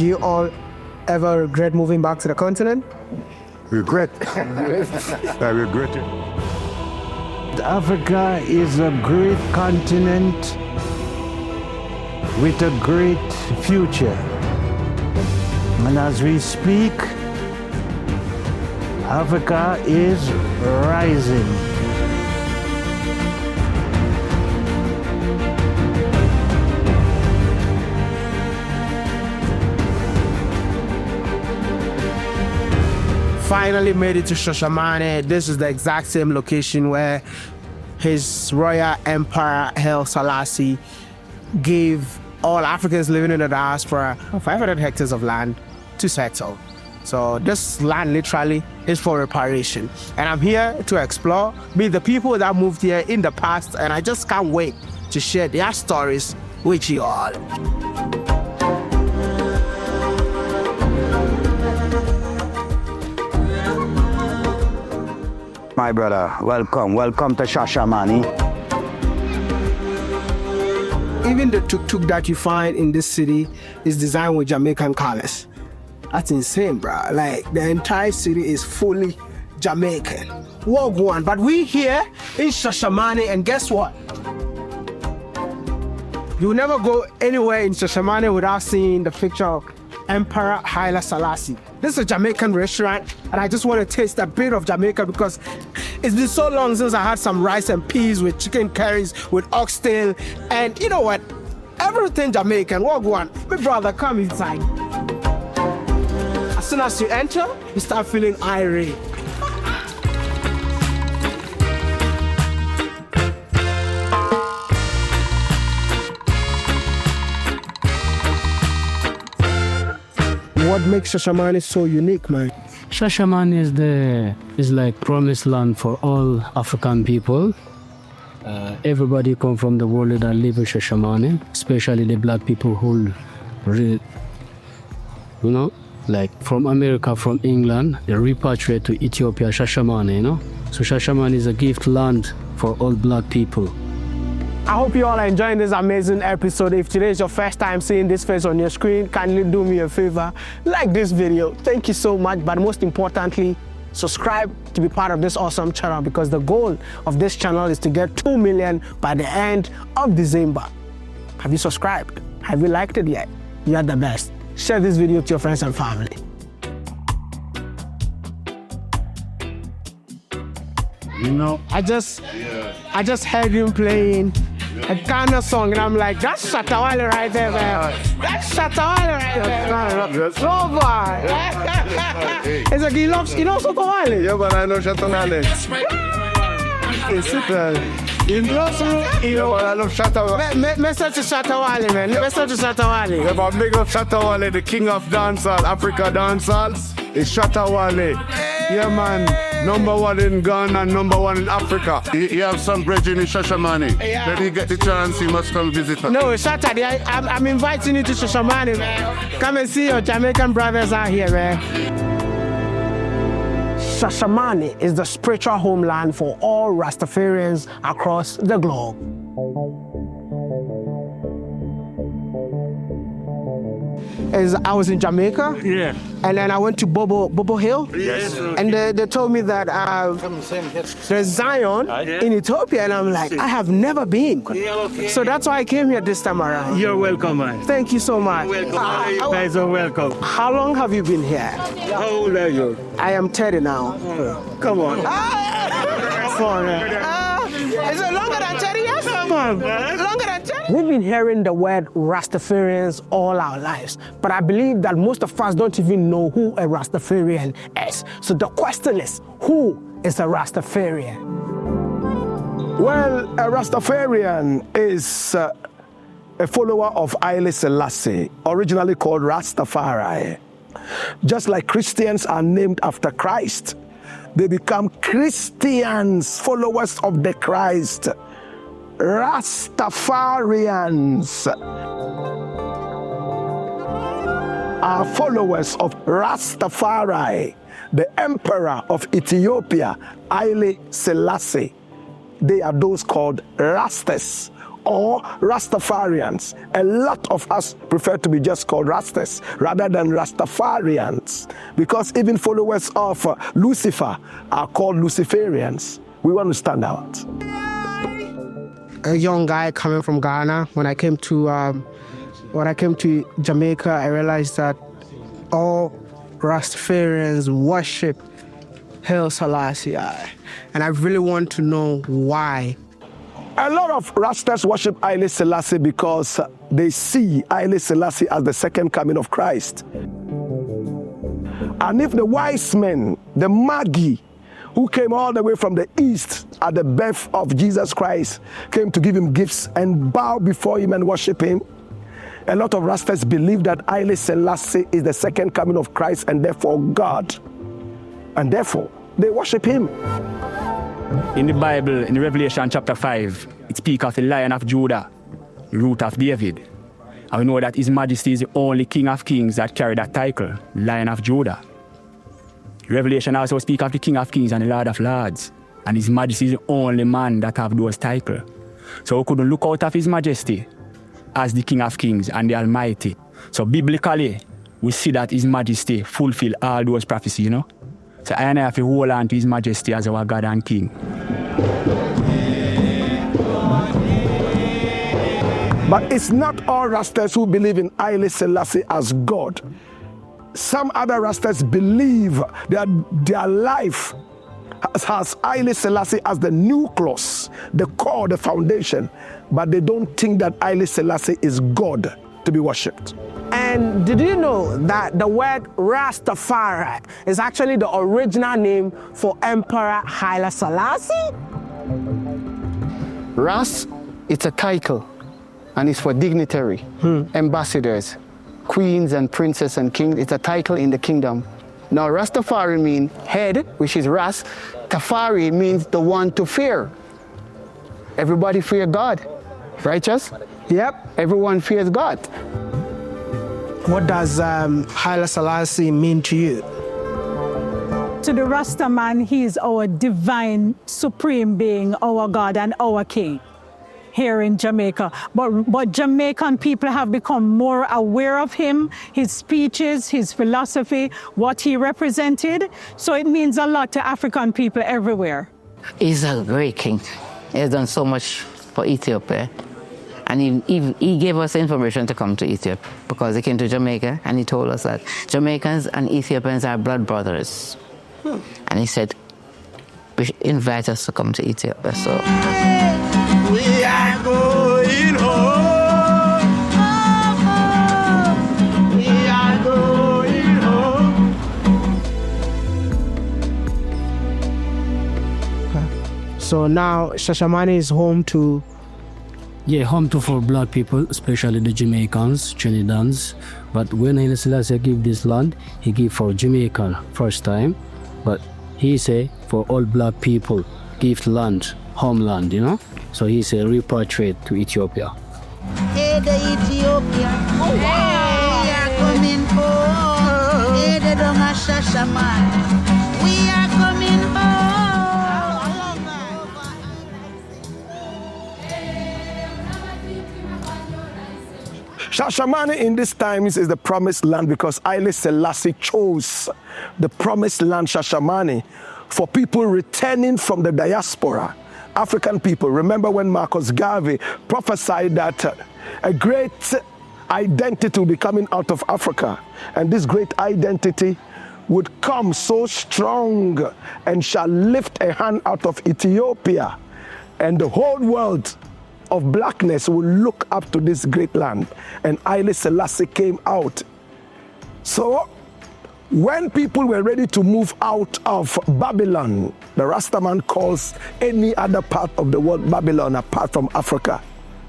Do you all ever regret moving back to the continent? Regret. I regret it. Africa is a great continent with a great future. And as we speak, Africa is rising. Finally made it to Shashamane. This is the exact same location where His Royal Emperor Haile Selassie gave all Africans living in the diaspora 500 hectares of land to settle. So this land literally is for reparation. And I'm here to explore, meet the people that moved here in the past, and I just can't wait to share their stories with you all. My brother, welcome to Shashamane. Even the tuk-tuk that you find in this city is designed with Jamaican colors. That's insane, bro. Like, the entire city is fully Jamaican. Walk one, but we here in Shashamane, and guess what? You'll never go anywhere in Shashamane without seeing the picture of Emperor Haile Selassie. This is a Jamaican restaurant, and I just want to taste a bit of Jamaica because it's been so long since I had some rice and peas with chicken curries, with oxtail, and you know what? Everything Jamaican. Walk one. My brother, come inside. As soon as you enter, you start feeling irate. What makes Shashamane so unique, man? Shashamane is like promised land for all African people. Everybody come from the world that live in Shashamane, especially the black people who, like from America, from England, they repatriate to Ethiopia, Shashamane, So Shashamane is a gift land for all black people. I hope you all are enjoying this amazing episode. If today is your first time seeing this face on your screen, kindly do me a favor, like this video. Thank you so much, but most importantly, subscribe to be part of this awesome channel, because the goal of this channel is to get 2 million by the end of December. Have you subscribed? Have you liked it yet? You are the best. Share this video to your friends and family. I just heard him playing a Ghana song, and I'm like, that's Shatawale right there, man. That's Shatawale right there. So boy. It's like he knows Shatawale. Yeah, but I know Shatawale. I love Shatawale. Message to Shatawale, man. Message to Shatawale. Yeah, but big up Shatawale, the king of dancehall, Africa dancehall. It's Shatawale. Yeah, man. #1 in Ghana and #1 in Africa. You have some brethren in Shashamane. Yeah. When you get the chance, you must come visit us. No, Saturday, I'm inviting you to Shashamane, man. Come and see your Jamaican brothers out here, man. Shashamane is the spiritual homeland for all Rastafarians across the globe. I was in Jamaica, and then I went to Bobo Hill, and they told me that there's Zion in Ethiopia, and I'm like, I have never been. So that's why I came here this time around. You're welcome, man. Thank you so much. Welcome. Guys are welcome. How long have you been here? How old are you? I am 30 now. Come on. Is it longer than 30 years? Come on. Longer than 10? We've been hearing the word Rastafarians all our lives, but I believe that most of us don't even know who a Rastafarian is. So the question is, who is a Rastafarian? Well, a Rastafarian is a follower of Haile Selassie, originally called Rastafari. Just like Christians are named after Christ, they become Christians, followers of the Christ. Rastafarians are followers of Rastafari, the emperor of Ethiopia, Haile Selassie. They are those called Rastas or Rastafarians. A lot of us prefer to be just called Rastas rather than Rastafarians, because even followers of Lucifer are called Luciferians. We want to stand out. A young guy coming from Ghana, when I came to Jamaica, I realized that all Rastafarians worship Haile Selassie, and I really want to know why. A lot of Rastas worship Haile Selassie because they see Haile Selassie as the second coming of Christ. And if the wise men, the Magi, who came all the way from the east at the birth of Jesus Christ, came to give him gifts and bow before him and worship him, a lot of Rastas believe that Haile Selassie is the second coming of Christ and therefore God. And therefore, they worship him. In the Bible, in Revelation chapter 5, it speaks of the Lion of Judah, the root of David. And we know that His Majesty is the only King of Kings that carry that title, Lion of Judah. Revelation also speaks of the King of Kings and the Lord of Lords. And His Majesty is the only man that have those titles. So we couldn't look out of His Majesty as the King of Kings and the Almighty. So biblically, we see that His Majesty fulfill all those prophecies, you know. So I have to hold on to His Majesty as our God and King. But it's not all Rastas who believe in Haile Selassie as God. Some other Rastas believe that their life has Haile Selassie as the nucleus, the core, the foundation, but they don't think that Haile Selassie is God to be worshipped. And did you know that the word Rastafari is actually the original name for Emperor Haile Selassie? Ras, it's a title, and it's for dignitary, ambassadors, queens and princes and kings. It's a title in the kingdom. Now Rastafari means head, which is Ras. Tafari means the one to fear. Everybody fear God, righteous? Yep. Everyone fears God. What does Haile Selassie mean to you? To the Rastaman, he is our divine, supreme being, our God and our King here in Jamaica. But Jamaican people have become more aware of him, his speeches, his philosophy, what he represented. So it means a lot to African people everywhere. He's a great king. He has done so much for Ethiopia. And he gave us information to come to Ethiopia because he came to Jamaica and he told us that Jamaicans and Ethiopians are blood brothers. And he said, invite us to come to Ethiopia. So we are going home. We are going home. So now Shashamane is home to... Yeah, home to for black people, especially the Jamaicans, Trinidadians. But when Haile Selassie give this land, he give for Jamaica first time. But he say for all black people, give land, homeland, you know. So he say repatriate to Ethiopia. Hey, the Ethiopia. Oh, wow. We are coming home. Hey, the Donga Shashamane. We are coming home. Shashamane in these times is the promised land because Haile Selassie chose the promised land, Shashamane, for people returning from the diaspora, African people. Remember when Marcus Garvey prophesied that a great identity will be coming out of Africa, and this great identity would come so strong and shall lift a hand out of Ethiopia, and the whole world of blackness will look up to this great land. And Haile Selassie came out. So when people were ready to move out of Babylon, the Rastaman calls any other part of the world Babylon apart from Africa.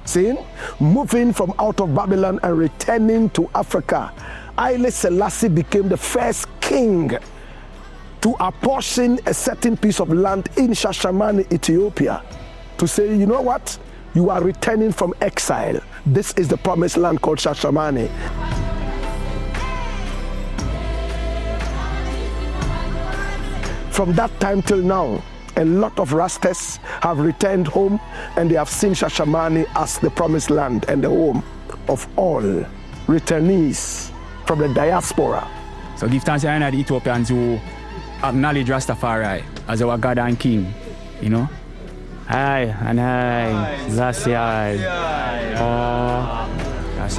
See, moving from out of Babylon and returning to Africa, Haile Selassie became the first king to apportion a certain piece of land in Shashamane, Ethiopia, to say, you know what? You are returning from exile. This is the promised land called Shashamane. From that time till now, A lot of Rastas have returned home and they have seen Shashamane as the promised land and the home of all returnees from the diaspora. So give thanks to the Ethiopians who acknowledge Rastafari as our God and King, you know. Aye, and aye, that's the aye. Oh, that's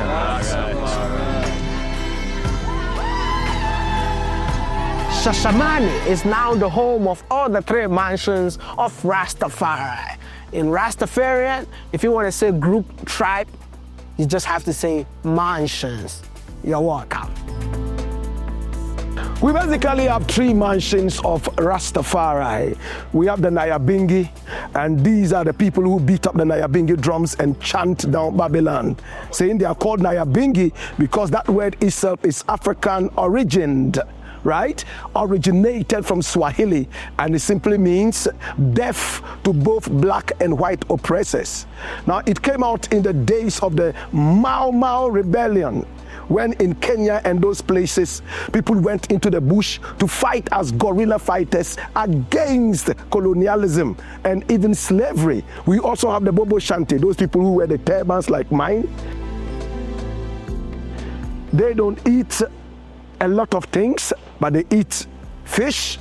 Shashamane is now the home of all the three mansions of Rastafari. In Rastafarian, if you want to say group, tribe, you just have to say mansions. You're welcome. We basically have three mansions of Rastafari. We have the Nyabingi, and these are the people who beat up the Nyabingi drums and chant down Babylon, saying they are called Nyabingi because that word itself is African origined, right? Originated from Swahili, and it simply means deaf to both black and white oppressors. Now, it came out in the days of the Mau Mau rebellion, when in Kenya and those places, people went into the bush to fight as guerrilla fighters against colonialism and even slavery. We also have the Bobo Shanti, those people who wear the turbans like mine. They don't eat a lot of things, but they eat fish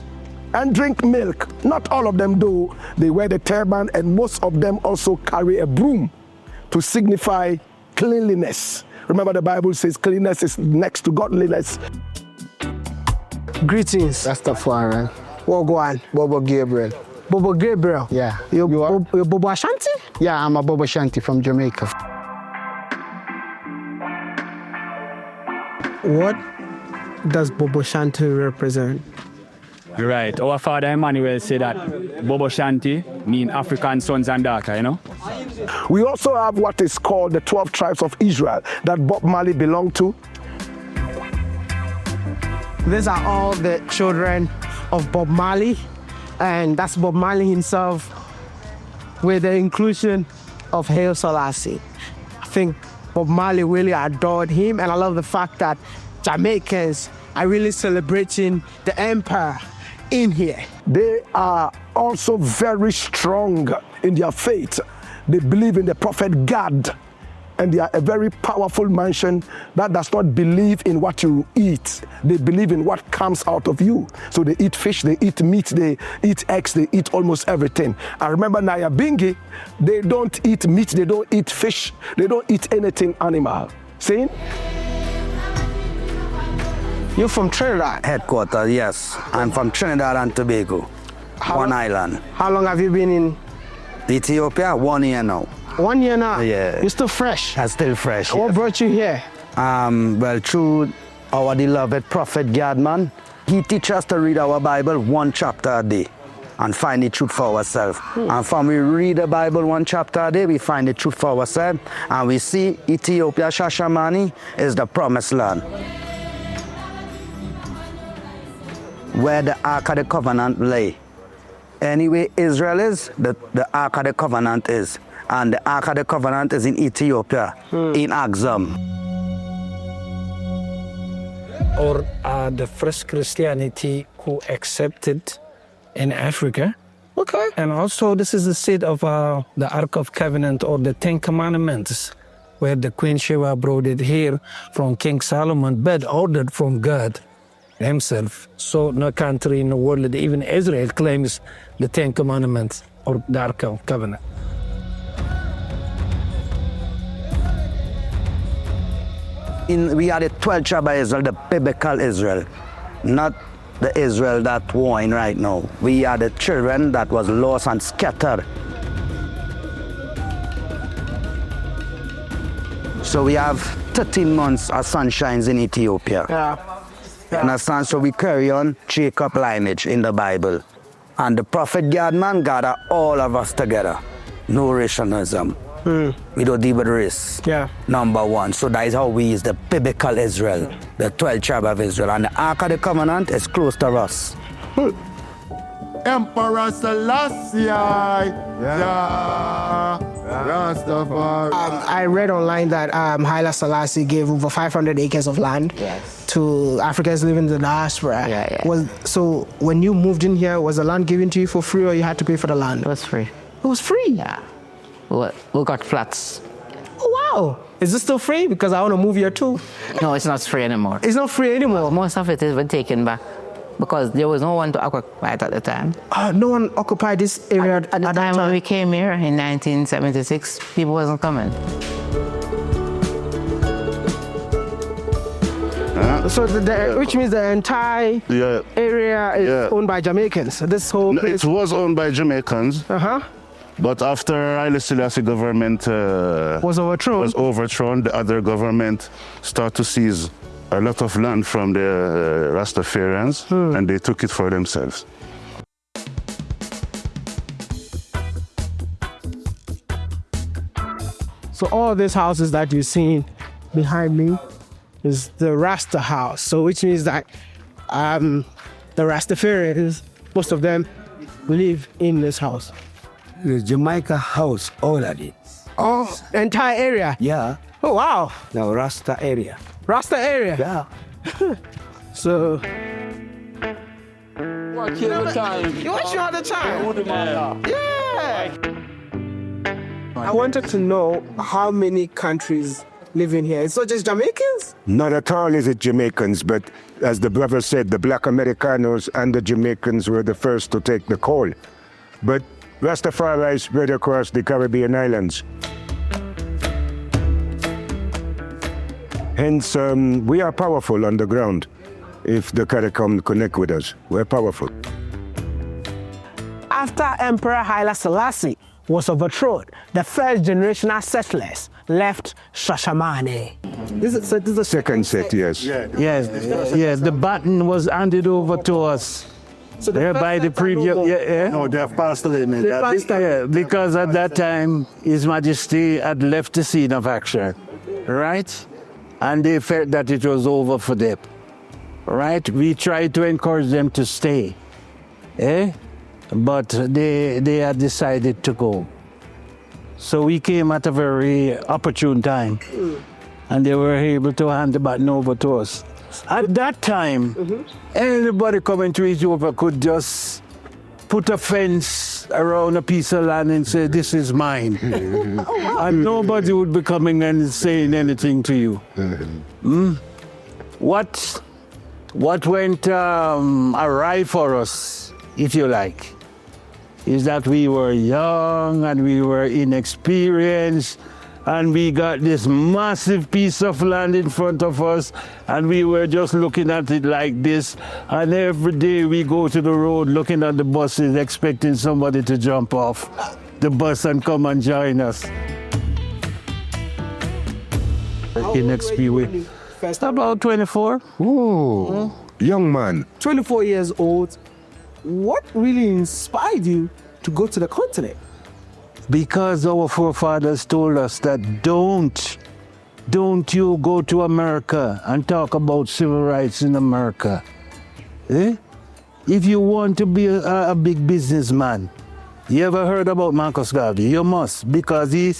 and drink milk. Not all of them do. They wear the turban, and most of them also carry a broom to signify cleanliness. Remember, the Bible says cleanliness is next to godliness. Greetings. Rastafarian. What go on? Bobo Gabriel. Bobo Gabriel. Yeah. You are? Bobo Ashanti? Yeah, I'm a Bobo Shanti from Jamaica. What does Bobo Shanti represent? You're right. Our father Emmanuel said that Bobo Shanti mean African sons and daughters, you know? We also have what is called the 12 tribes of Israel that Bob Marley belonged to. These are all the children of Bob Marley, and that's Bob Marley himself with the inclusion of Haile Selassie. I think Bob Marley really adored him, and I love the fact that Jamaicans are really celebrating the empire in here. They are also very strong in their faith. They believe in the prophet God, and they are a very powerful mansion that does not believe in what you eat. They believe in what comes out of you. So they eat fish, they eat meat, they eat eggs, they eat almost everything. I remember Nyabingi, they don't eat meat, they don't eat fish, they don't eat anything animal. See? You're from Trinidad? Headquarters, yes. I'm from Trinidad and Tobago, one island. How long have you been in Ethiopia? 1 year now. 1 year now? Yeah. You're still fresh? I'm still fresh. What yes. brought you here? Well, through our beloved prophet Gadman, he teaches us to read our Bible 1 chapter a day and find the truth for ourselves. And from we read the Bible 1 chapter a day, we find the truth for ourselves, and we see Ethiopia, Shashamane, is the promised land, where the Ark of the Covenant lay. Anyway, Israel is, the Ark of the Covenant is. And the Ark of the Covenant is in Ethiopia, in Axum. Or the first Christianity who accepted in Africa. Okay. And also this is the seat of the Ark of Covenant, or the 10 Commandments, where the Queen Sheba brought it here from King Solomon, but ordered from God himself. So no country in the world, even Israel, claims the 10 Commandments or the Ark of Covenant. We are the 12th tribe of Israel, the biblical Israel, not the Israel that warring right now. We are the children that was lost and scattered. So we have 13 months of sunshines in Ethiopia. Understand? So we carry on Jacob lineage in the Bible. And the prophet Gadman gathered all of us together. No rationalism. We don't deal with race. Number one. So that is how we is the biblical Israel, the 12th tribe of Israel. And the Ark of the Covenant is close to us. Emperor Selassie. Yeah. Rastafari. I read online that Haile Selassie gave over 500 acres of land to Africans living in the diaspora. So when you moved in here, was the land given to you for free or you had to pay for the land? It was free. It was free? Yeah. We got flats. Oh, wow. Is this still free? Because I want to move here too. No, it's not free anymore. It's not free anymore? Most of it has been taken back because there was no one to occupy it at the time. No one occupied this area at the time when we came here in 1976, people wasn't coming. So which means the entire area is owned by Jamaicans. This whole place. It was owned by Jamaicans. But after Haile Selassie government was overthrown, the other government started to seize a lot of land from the Rastafarians, and they took it for themselves. So all these houses that you're seeing behind me is the Rasta house. So which means that the Rastafarians, most of them live in this house. The Jamaica house, all of it. Oh, entire area? Yeah. Oh, wow. Now Rasta area. Rasta area? Yeah. So... Watch you all the time. You watch you all the time? WODEMAYA. Yeah. I wanted to know how many countries live in here. It's not just Jamaicans? Not at all is it Jamaicans, but as the brother said, the Black Americanos and the Jamaicans were the first to take the call. But Rastafari is spread across the Caribbean islands. Hence, we are powerful on the ground. If the CARICOM connect with us, we're powerful. After Emperor Haile Selassie was overthrown, the first generational settlers left Shashamane. This is the second set, yes. Yes, the baton was handed over to us. So by the previous, No, they have passed the limit. because at that time, His Majesty had left the scene of action, right? And they felt that it was over for them, right? We tried to encourage them to stay, but they had decided to go. So we came at a very opportune time, and they were able to hand the baton over to us. At that time, anybody coming to Ethiopia could just put a fence around a piece of land and say, this is mine. And nobody would be coming and saying anything to you. What went awry for us, if you like, is that we were young and we were inexperienced, and we got this massive piece of land in front of us, and we were just looking at it like this, and every day we go to the road looking at the buses expecting somebody to jump off the bus and come and join us. Inexperienced. About 24. Ooh, young man. 24 years old. What really inspired you to go to the continent? Because our forefathers told us that don't you go to America and talk about civil rights in America. If you want to be a big businessman, you ever heard about Marcus Garvey? You must, because he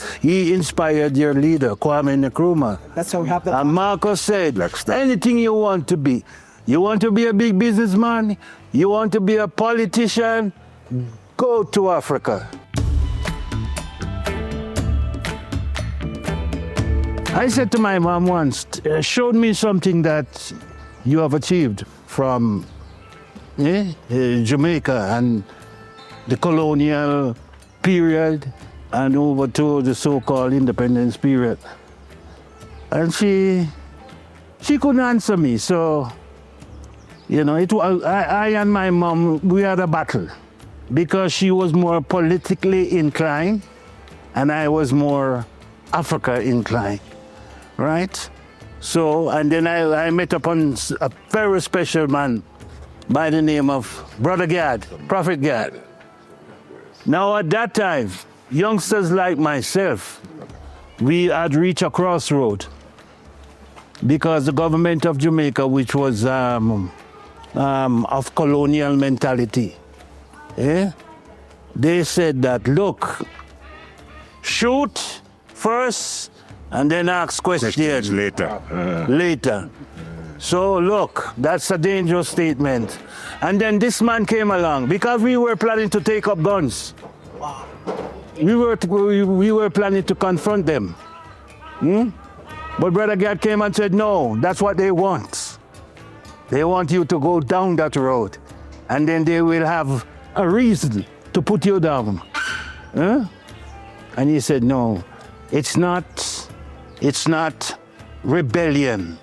inspired your leader, Kwame Nkrumah. That's how we have the... And Marcus said, anything you want to be a big businessman, you want to be a politician, go to Africa. I said to my mom once, show me something that you have achieved from Jamaica and the colonial period and over to the so-called independence period. And she couldn't answer me, so, I and my mom, we had a battle because she was more politically inclined and I was more Africa inclined. Right? So, and then I met upon a very special man by the name of Brother Gad, Prophet Gad. Now at that time, youngsters like myself, we had reached a crossroad because the government of Jamaica, which was of colonial mentality, they said that, look, shoot first and then ask questions later. Later. So look, that's a dangerous statement. And then this man came along because we were planning to take up guns. We were planning to confront them. But Brother Gad came and said, no, that's what they want. They want you to go down that road. And then they will have a reason to put you down. And he said, no, it's not rebellion.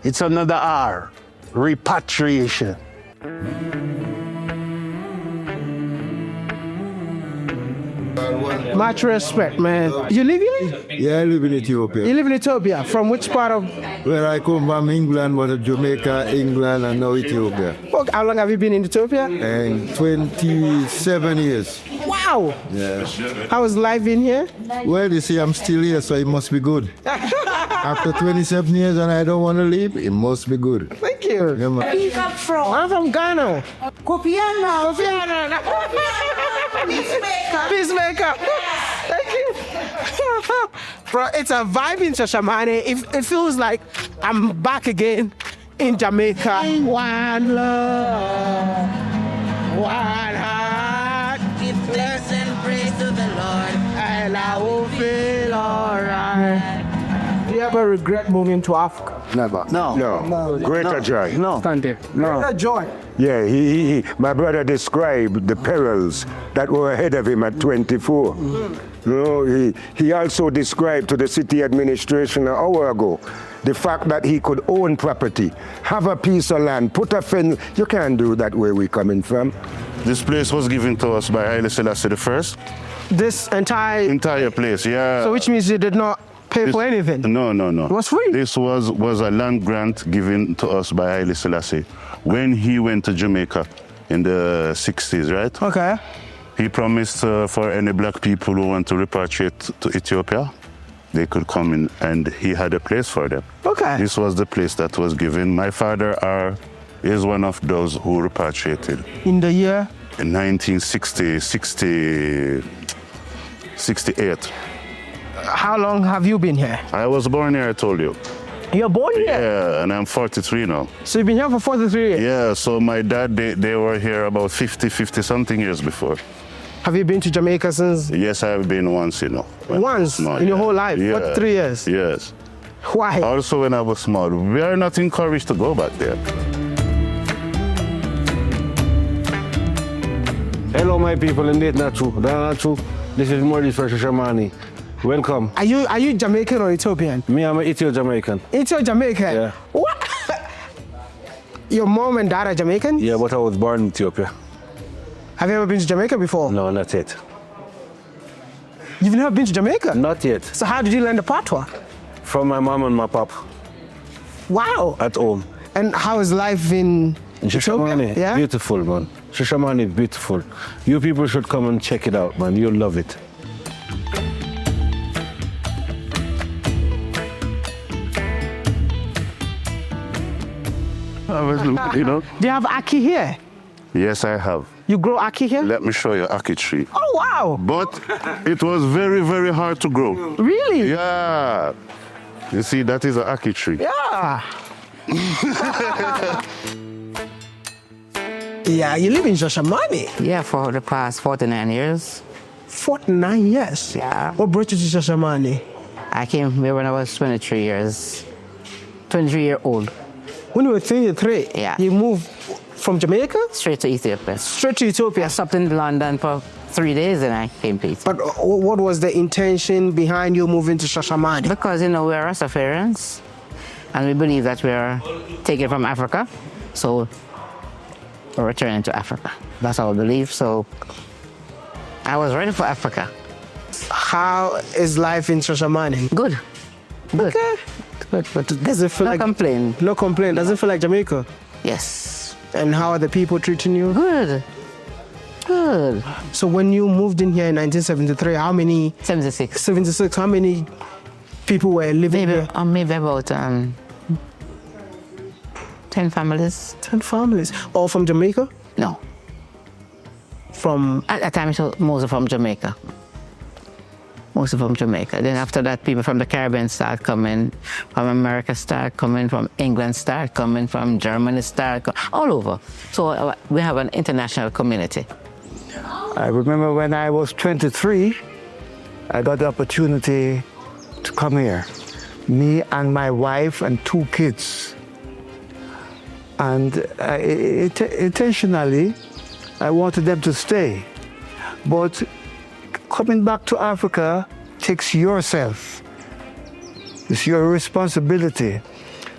It's another R, repatriation. Much respect, man. You live here? Yeah, I live in Ethiopia. You live in Ethiopia. From which part of? Where I come from, England, but Jamaica, England, and now Ethiopia. Okay, how long have you been in Ethiopia? And 27 years. Wow. Yeah. How is life in here? Well, you see, I'm still here, so it must be good. After 27 years and I don't want to leave, it must be good. Thank you. Yeah, man. Where do you come from? I'm from Ghana. Kopiana. Peacemaker. Thank you. Bro, it's a vibe in Shashamane. It feels like I'm back again in Jamaica. One love, one heart. Give thanks and praise to the Lord, and I will feel alright. Do you ever regret moving to Africa? Never. No. Greater joy. No. Greater joy. Yeah, my brother described the perils that were ahead of him at 24. He also described to the city administration an hour ago the fact that he could own property, have a piece of land, put a fence. You can't do that where we're coming from. This place was given to us by Haile Selassie I. This entire place, yeah. So which means you did not pay for anything? No. It was free? This was a land grant given to us by Haile Selassie when he went to Jamaica in the 60s, right? Okay. He promised for any black people who want to repatriate to Ethiopia, they could come in, and he had a place for them. Okay. This was the place that was given. My father is one of those who repatriated. In the year? In 1968. How long have you been here? I was born here, I told you. You're born here? Yeah, and I'm 43 now. So you've been here for 43 years? Yeah, so my dad, they were here about 50 something years before. Have you been to Jamaica since? Yes, I've been once, Once? In your whole life? Yeah. What, 3 years? Yes. Why? Also when I was small. We are not encouraged to go back there. Hello, my people, indeed not true. That's not true. This is Maurice for Shashamane. Welcome. Are you Jamaican or Ethiopian? Me, I'm an Ethio-Jamaican. Ethio-Jamaican? Yeah. What? Your mom and dad are Jamaican? Yeah, but I was born in Ethiopia. Have you ever been to Jamaica before? No, not yet. You've never been to Jamaica? Not yet. So how did you learn the patois? From my mom and my pop. Wow. At home. And how is life in Shashamane? Yeah? Beautiful, man. Shashamane is beautiful. You people should come and check it out, man. You'll love it. Do you have ackee here? Yes, I have. You grow ackee here? Let me show you ackee tree. Oh, wow. But it was very, very hard to grow. Really? Yeah. You see, that is an ackee tree. Yeah. Yeah, you live in Shashamane? Yeah, for the past 49 years. 49 years? Yeah. What brought you to Shashamane? I came here when I was 23 years. 23 years old. When you were 23? Yeah. You moved from Jamaica? Straight to Ethiopia. Straight to Ethiopia? I stopped in London for 3 days and I came to Ethiopia. But what was the intention behind you moving to Shashamane? Because, we're Rastafarians and we believe that we're taken from Africa, so we're returning to Africa. That's our belief, so I was ready for Africa. How is life in Shashamane? Good. Good. Okay. Good. Does it feel no like... complaint. No complaint. Does it feel like Jamaica? Yes. And how are the people treating you? Good. Good. So when you moved in here in 1973, how many... 76. 76. How many people were living here? Maybe about 10 families. 10 families. All from Jamaica? No. from? At that time, it was mostly from Jamaica. Mostly from Jamaica. Then after that, people from the Caribbean start coming, from America start coming, from England start coming, from Germany start coming, all over. So we have an international community. I remember when I was 23, I got the opportunity to come here. Me and my wife and 2 kids. And intentionally, I wanted them to stay. But coming back to Africa takes yourself. It's your responsibility.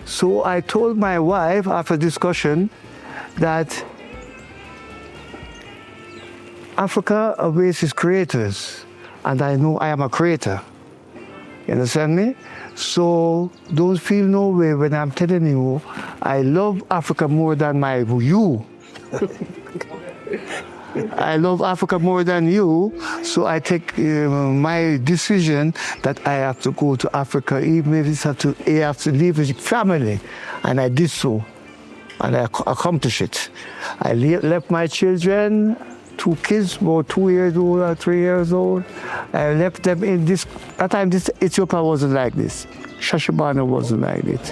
So I told my wife after discussion that Africa awaits its creators, and I know I am a creator. You understand me? So don't feel no way when I'm telling you I love Africa more than you. I love Africa more than you, so I take my decision that I have to go to Africa, even if I have to leave with family, and I did so, and I accomplished it. I left my children, 2 kids, about 2 years old or 3 years old. I left them in this. At that time, Ethiopia wasn't like this. Shashamane wasn't like this.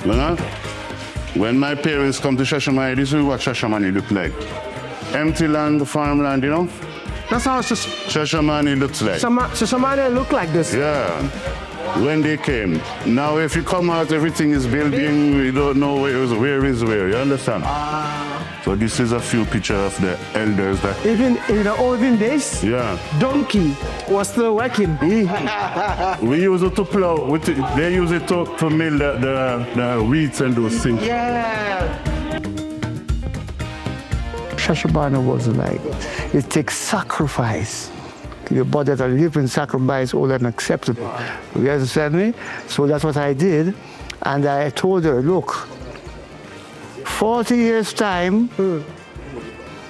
You know, when my parents come to Shashamane, this is what Shashamane looked like. Empty land, farmland, you know? That's how Shashamane looks like. Shashamane look like this. Yeah, when they came. Now if you come out, everything is building, we don't know where is where, you understand? So this is a few pictures of the elders that... Even in the olden days, yeah, donkey was still working. We use it to plow, they use it to mill the wheats and those things. Yeah. Shashamane wasn't like it. It takes sacrifice. Your body that live in sacrifice all unacceptable. You understand me? So that's what I did. And I told her, look, 40 years time,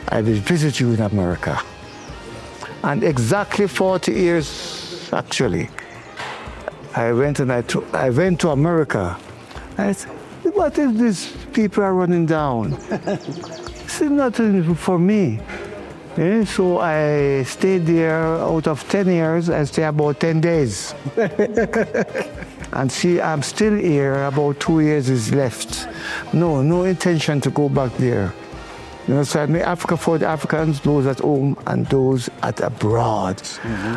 I will visit you in America. And exactly 40 years, actually, I went to America. I said, what if these people are running down? It's nothing for me. Yeah, so I stayed there. Out of 10 years, I stayed about 10 days. And see, I'm still here. About 2 years is left. No intention to go back there. You know, so I made Africa for the Africans, those at home and those at abroad.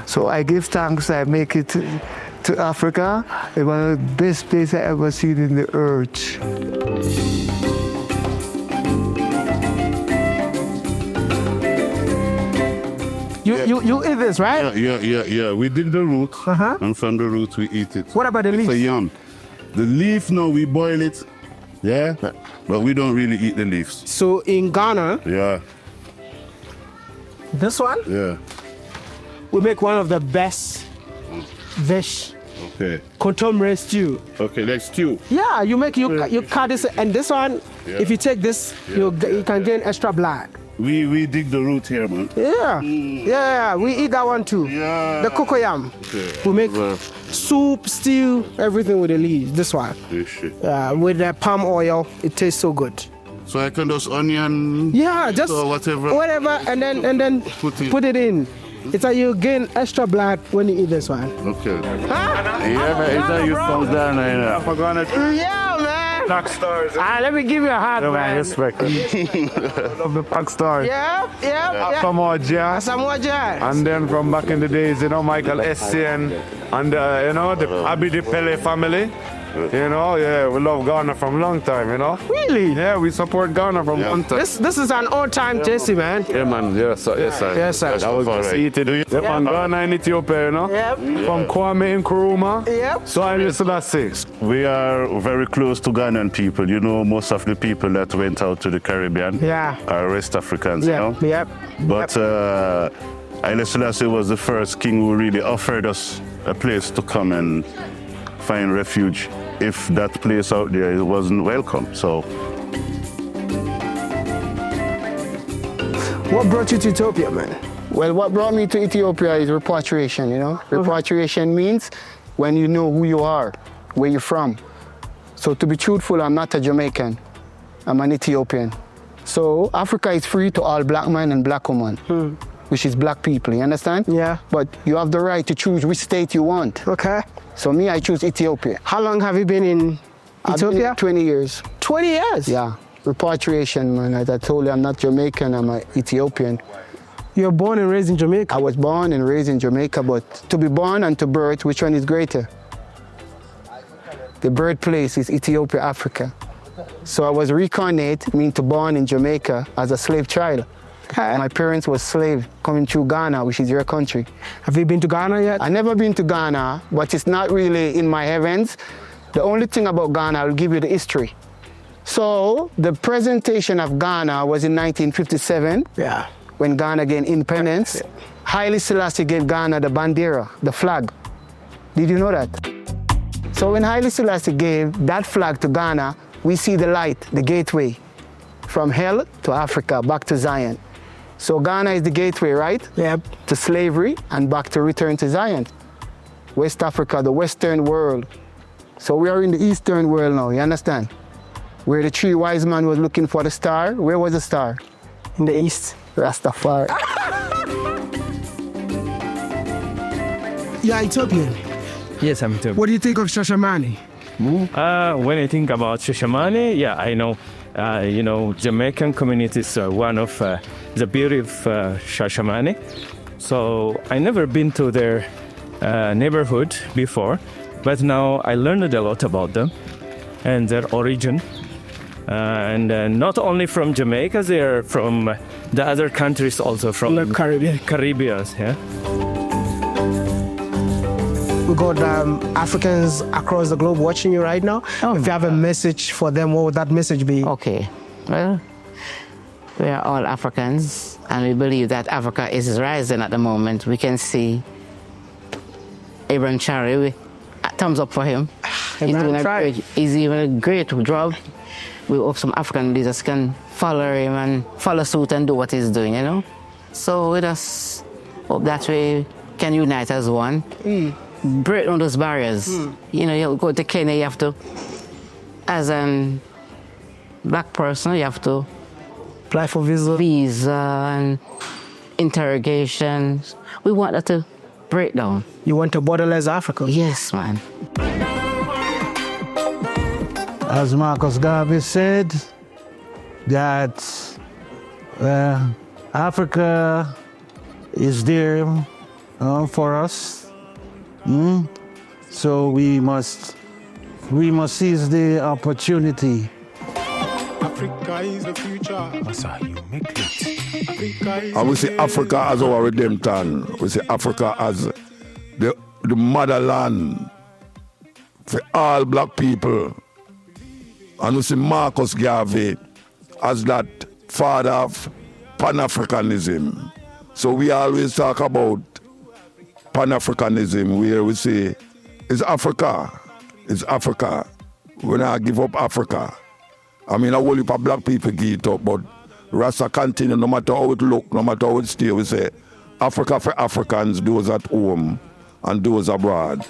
So I give thanks. I make it to Africa. It's one of the best places I ever seen in the earth. You eat this, right? Yeah. We dig the root, and from the root we eat it. What about the leaf? It's a yam. The leaf, no, we boil it, yeah, but we don't really eat the leaves. So in Ghana, yeah, this one, yeah, we make one of the best fish. Okay. Contemporary stew. Okay, like stew. Yeah, you cut this, and this one, if you take this, you can gain extra blood. We dig the root here, man. Yeah, we eat that one too. Yeah. The cocoyam. We make soup, stew, everything with the leaves. This one. With the palm oil, it tastes so good. So I can just onion. Yeah, just or whatever, and then put it in. It's like you gain extra blood when you eat this one. Okay. Yeah, it's a youth from Ghana. Yeah, man. Black stars. Let me give you a hand, man. Respect. Love the Black stars. Yeah. Samoa Jah. And then from back in the days, you know, Michael Essien and you know, the Abidi Pele family. You know, yeah, we love Ghana from a long time, you know. Really? Yeah, we support Ghana from long time. This is an old-time Jesse, man. Yeah, man. Yes, sir. Yes, sir. That was easy to do. Yep, and Ghana and Ethiopia, you know. Yep. From Kwame Nkrumah. Yep. So Haile Selassie. We are very close to Ghanaian people. You know, most of the people that went out to the Caribbean are West Africans, you know. Yep. But Haile Selassie was the first king who really offered us a place to come and find refuge if that place out there wasn't welcome. So what brought you to Ethiopia, man? Well, what brought me to Ethiopia is repatriation, you know. Repatriation means when you know who you are, where you're from. So to be truthful, I'm not a Jamaican. I'm an Ethiopian. So Africa is free to all black man and black woman, which is black people, you understand? Yeah. But you have the right to choose which state you want. Okay. So me, I choose Ethiopia. How long have you been in Ethiopia? 20 years. 20 years? Yeah. Repatriation, man. As I told you, I'm not Jamaican, I'm an Ethiopian. You're born and raised in Jamaica? I was born and raised in Jamaica, but to be born and to birth, which one is greater? The birthplace is Ethiopia, Africa. So I was reincarnate, mean to born in Jamaica as a slave child. My parents were slaves coming through Ghana, which is your country. Have you been to Ghana yet? I've never been to Ghana, but it's not really in my heavens. The only thing about Ghana, I'll give you the history. So the presentation of Ghana was in 1957, when Ghana gained independence. Haile Selassie gave Ghana the bandera, the flag. Did you know that? So when Haile Selassie gave that flag to Ghana, we see the light, the gateway, from hell to Africa, back to Zion. So Ghana is the gateway, right? Yep. To slavery and back to return to Zion. West Africa, the Western world. So we are in the Eastern world now, you understand? Where the three wise men was looking for the star, where was the star? In the East. Rastafari. You're Ethiopian? Yes, I'm Ethiopian. What do you think of Shashamane? When I think about Shashamane, yeah, I know, Jamaican communities are one of the beauty of Shashamane. So I never been to their neighborhood before, but now I learned a lot about them and their origin. And not only from Jamaica, they're from the other countries also, from the Caribbean. Yeah. We got Africans across the globe watching you right now. If you have a message for them, what would that message be? Okay. Well, we are all Africans, and we believe that Africa is rising at the moment. We can see Abraham Chari. Thumbs up for him. He's doing a great job. We hope some African leaders can follow him and follow suit and do what he's doing, you know? So we just hope that we can unite as one. Break down those barriers. You know, you go to Kenya, you have to, as a black person, you have to apply for visa and interrogations. We want that to break down. You want a borderless Africa? Yes, man. As Marcus Garvey said, that Africa is there for us. So we must seize the opportunity. Africa is the future. That's how you make it. And we see Africa as our redemption. We see Africa as the motherland for all black people. And we see Marcus Garvey as that father of Pan-Africanism. So we always talk about Pan-Africanism, where we say, it's Africa. We not give up Africa. I mean, a whole heap of black people give it up, but Rasta continue, no matter how it look, no matter how it stay, we say, Africa for Africans, those at home and those abroad.